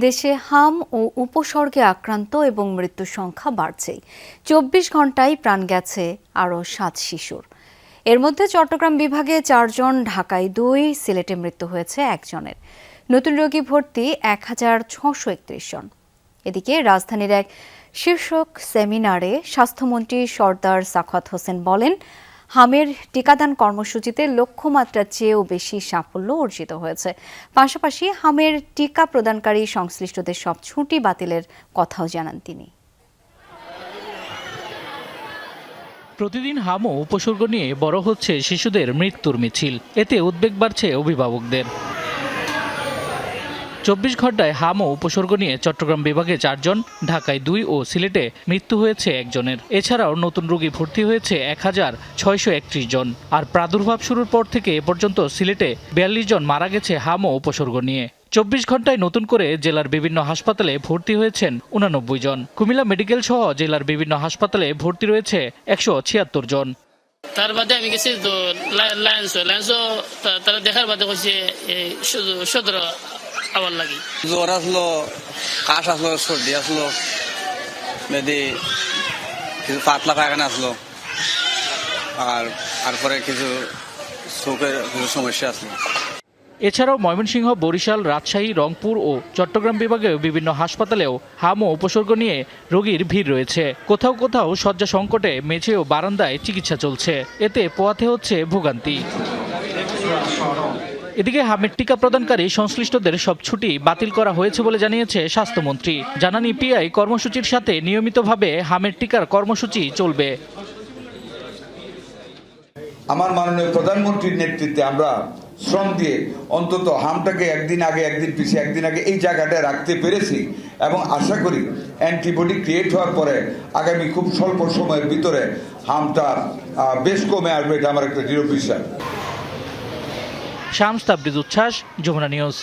দেশে হাম ও উপসর্গে আক্রান্ত এবং মৃত্যুর সংখ্যা বাড়ছেই। ২৪ ঘন্টায় প্রাণ গেছে আরও ৭ শিশুর। এর মধ্যে চট্টগ্রাম বিভাগে ৪ জন, ঢাকায় ২, সিলেটে মৃত্যু হয়েছে ১ জনের। নতুন রোগী ভর্তি ১,৬৩১ জন। এদিকে রাজধানীর এক শীর্ষক সেমিনারে স্বাস্থ্যমন্ত্রী সরদার সাখাওয়াত হোসেন বলেন, হামের টিকাদান কর্মসূচিতে লক্ষ্যমাত্রার চেয়েও বেশি সাফল্য অর্জিত হয়েছে। পাশাপাশি হামের টিকা প্রদানকারী সংশ্লিষ্টদের সব ছুটি বাতিলের কথাও জানান তিনি। প্রতিদিন হাম ও উপসর্গ নিয়ে বড় হচ্ছে শিশুদের মৃত্যুর মিছিল। এতে উদ্বেগ বাড়ছে অভিভাবকদের। ২৪ ঘন্টায় হাম ও উপসর্গ নিয়ে চট্টগ্রাম বিভাগে ৪ জন, ঢাকায় ২ ও সিলেটে মৃত্যু হয়েছে ১ জনের। এছাড়াও নতুন রোগী ভর্তি হয়েছে ১,৬৩১ জন। আর প্রাদুর্ভাব শুরুর পর থেকে এ পর্যন্ত সিলেটে ৪২ জন মারা গেছে হাম ও উপসর্গ নিয়ে। ২৪ ঘন্টায় নতুন করে জেলার বিভিন্ন হাসপাতালে ভর্তি হয়েছেন ৮৯ জন। কুমিল্লা মেডিকেল সহ জেলার বিভিন্ন হাসপাতালে ভর্তি রয়েছে ১৭৬ জন। তার বাদে আমি গেছি তো লায়েন্সও তারা দেখার বাদে হচ্ছে সদর আবার লাগে। জ্বর আসলো, কাশ আসলো, সর্দি আসলো, মেয়েদি কিছু পাতলা পায়খানা আসলো, আর পরে কিছু চোখের কিছু সমস্যা আসলো। এছাড়াও ময়মনসিংহ, বরিশাল, রাজশাহী, রংপুর ও চট্টগ্রাম বিভাগেও বিভিন্ন হাসপাতালেও হাম ও উপসর্গ নিয়ে রোগীর ভিড় রয়েছে। কোথাও কোথাও শয্যা সংকটে মেঝে ও বারান্দায় চিকিৎসা চলছে। এতে পোহাতে হচ্ছে ভোগান্তি। এদিকে হামের টিকা প্রদানকারী সংশ্লিষ্টদের সব ছুটি বাতিল করা হয়েছে বলে জানিয়েছে স্বাস্থ্যমন্ত্রী। জানান, ইপিআই কর্মসূচির সাথে নিয়মিতভাবে হামের টিকার কর্মসূচি চলবে। আমার মাননীয় প্রধানমন্ত্রীর নেতৃত্বে আমরা শ্রম দিয়ে অন্তত হামটাকে একদিন আগে, একদিন পিছিয়ে, একদিন আগে এই জায়গাটায় রাখতে পেরেছি এবং আশা করি অ্যান্টিবডি ক্রিয়েট হওয়ার পরে আগামী খুব স্বল্প সময়ের ভিতরে হামটা বেশ কমে আসবে, এটা আমার একটা দৃঢ় বিশ্বাস। শামস তাবরিজ উচ্ছ্বাস, যমুনা নিউজ।